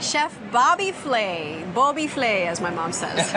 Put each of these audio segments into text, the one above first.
Chef Bobby Flay, Bobby Flay, as my mom says,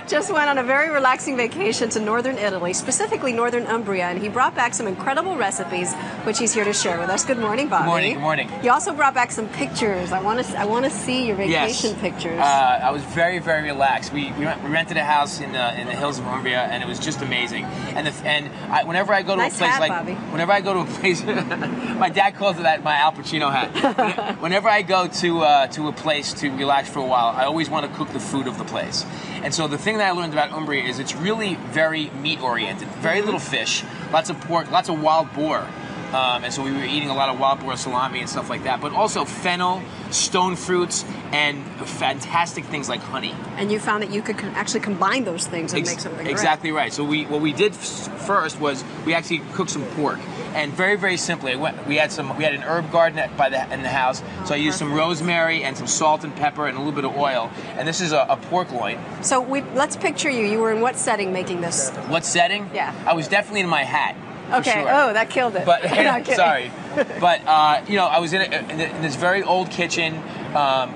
just went on a very relaxing vacation to northern Italy, specifically northern Umbria, and he brought back some incredible recipes, which he's here to share with us. Good morning, Bobby. Good morning. Good morning. You also brought back some pictures. I want to see your vacation pictures. I was very relaxed. We rented a house in the hills of Umbria, and it was just amazing. Whenever I go to nice a place hat, like, Bobby. whenever I go to a place, my dad calls it that my Al Pacino hat. Whenever I go to a place to relax for a while, I always want to cook the food of the place. And so the thing that I learned about Umbria is it's really very meat oriented. Very little fish, lots of pork, lots of wild boar. And so we were eating a lot of wild boar salami and stuff like that, but also fennel, stone fruits, and fantastic things like honey. And you found that you could actually combine those things and make something great. Exactly right. So what we did first was we actually cooked some pork, and very simply, we had an herb garden in the house. So I used some rosemary and some salt and pepper and a little bit of oil. And this is a pork loin. So let's picture you. You were in what setting making this? What setting? Yeah. I was definitely in my hat. Okay. Sure. Oh, that killed it. But sorry. But I was in this very old kitchen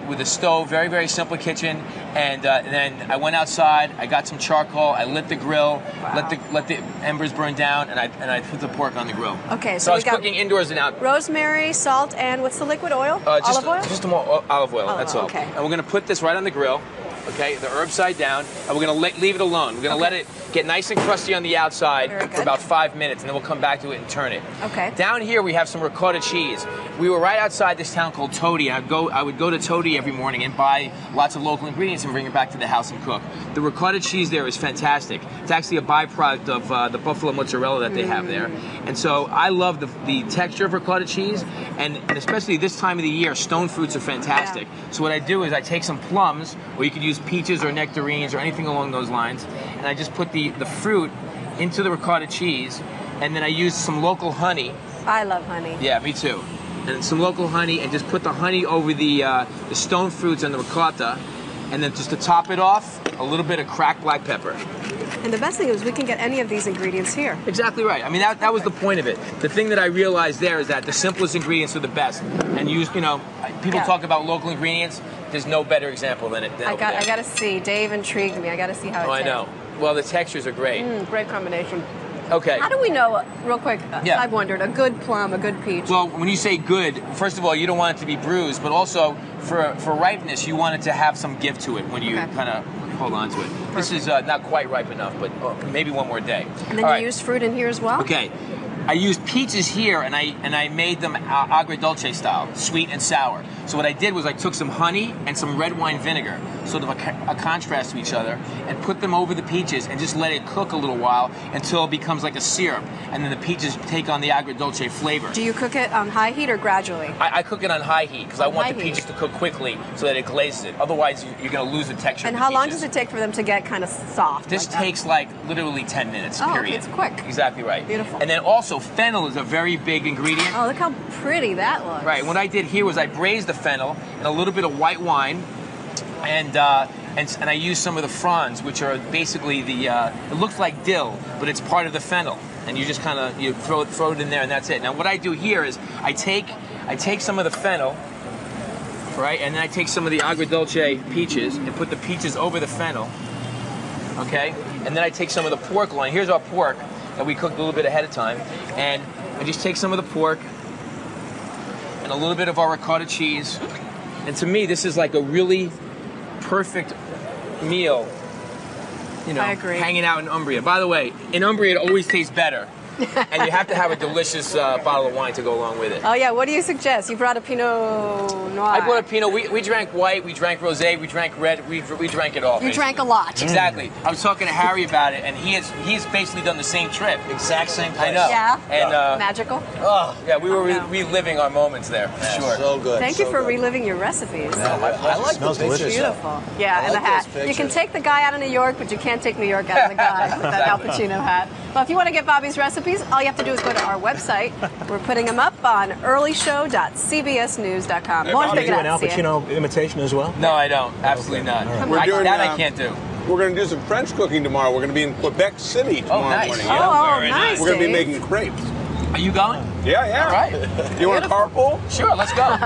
with a stove, very simple kitchen, and then I went outside. I got some charcoal. I lit the grill, wow. let the embers burn down, and I put the pork on the grill. Okay. So I was cooking indoors and out. Rosemary, salt, and what's the liquid oil? Olive oil. Just olive oil. That's all. Okay. And we're gonna put this right on the grill. Okay, the herb side down, and we're going to leave it alone. We're going to let it get nice and crusty on the outside for about 5 minutes, and then we'll come back to it and turn it. Okay. Down here we have some ricotta cheese. We were right outside this town called Todi. I would go to Todi every morning and buy lots of local ingredients and bring it back to the house and cook. The ricotta cheese there is fantastic. It's actually a byproduct of the buffalo mozzarella that they have there. And so I love the texture of ricotta cheese, and especially this time of the year, stone fruits are fantastic. Yeah. So what I do is I take some plums, or you could use peaches or nectarines or anything along those lines, and I just put the fruit into the ricotta cheese, and then I use some local honey. I love honey. Yeah, me too. And some local honey, and just put the honey over the stone fruits and the ricotta, and then just to top it off, a little bit of cracked black pepper. And the best thing is we can get any of these ingredients here. Exactly right. I mean, that was the point of it. The thing that I realized there is that the simplest ingredients are the best. And people talk about local ingredients. There's no better example than it. I got to see. Dave intrigued me. I got to see how it tastes. I know. Well, the textures are great. Great combination. Okay. How do we know, real quick, I've wondered, a good plum, a good peach? Well, when you say good, first of all, you don't want it to be bruised, but also for ripeness, you want it to have some give to it when you kind of hold on to it. Perfect. This is not quite ripe enough, but maybe one more day. And then you used fruit in here as well? Okay. I used peaches here, and I made them agridolce style, sweet and sour. So what I did was I took some honey and some red wine vinegar, sort of a contrast to each other, and put them over the peaches and just let it cook a little while until it becomes like a syrup, and then the peaches take on the agridolce flavor. Do you cook it on high heat or gradually? I cook it on high heat because I want the peaches to cook quickly so that it glazes it. Otherwise, you're going to lose the texture. And how long does it take for them to get kind of soft? This takes like literally 10 minutes, period. Okay, it's quick. Exactly right. Beautiful. And then also fennel is a very big ingredient. Oh, look how pretty that looks. Right. What I did here was I braised the fennel in a little bit of white wine, and I used some of the fronds, which are basically it looks like dill, but it's part of the fennel, and you just kind of throw it in there, and that's it. Now what I do here is I take some of the fennel, right, and then I take some of the agridolce peaches and put the peaches over the fennel, okay, and then I take some of the pork loin. Here's our pork that we cooked a little bit ahead of time, and I just take some of the pork and a little bit of our ricotta cheese, and to me this is like a really perfect meal, I agree. Hanging out in Umbria. By the way, in Umbria it always tastes better. And you have to have a delicious bottle of wine to go along with it. Oh yeah, what do you suggest? You brought a Pinot Noir. I brought a Pinot. We drank white, we drank rosé, we drank red, we drank it all. You drank a lot. Exactly. I was talking to Harry about it, and he's basically done the same trip. Exact same place. I know. Yeah. And magical. Oh yeah, we were reliving our moments there for sure. So good. Thank you for reliving your recipes. Yeah, I like the pictures. Beautiful. Yeah, and the hat. You can take the guy out of New York, but you can't take New York out of the guy with that Al Pacino hat. Well, if you want to get Bobby's recipes, all you have to do is go to our website. We're putting them up on earlyshow.cbsnews.com. Do you do an Al Pacino imitation as well? No, I don't. Absolutely not. Right. I can't do. We're going to do some French cooking tomorrow. We're going to be in Quebec City tomorrow morning. Yeah. Oh, nice. We're going to be making crepes. Are you going? Yeah. All right. You want to carpool? Sure, let's go.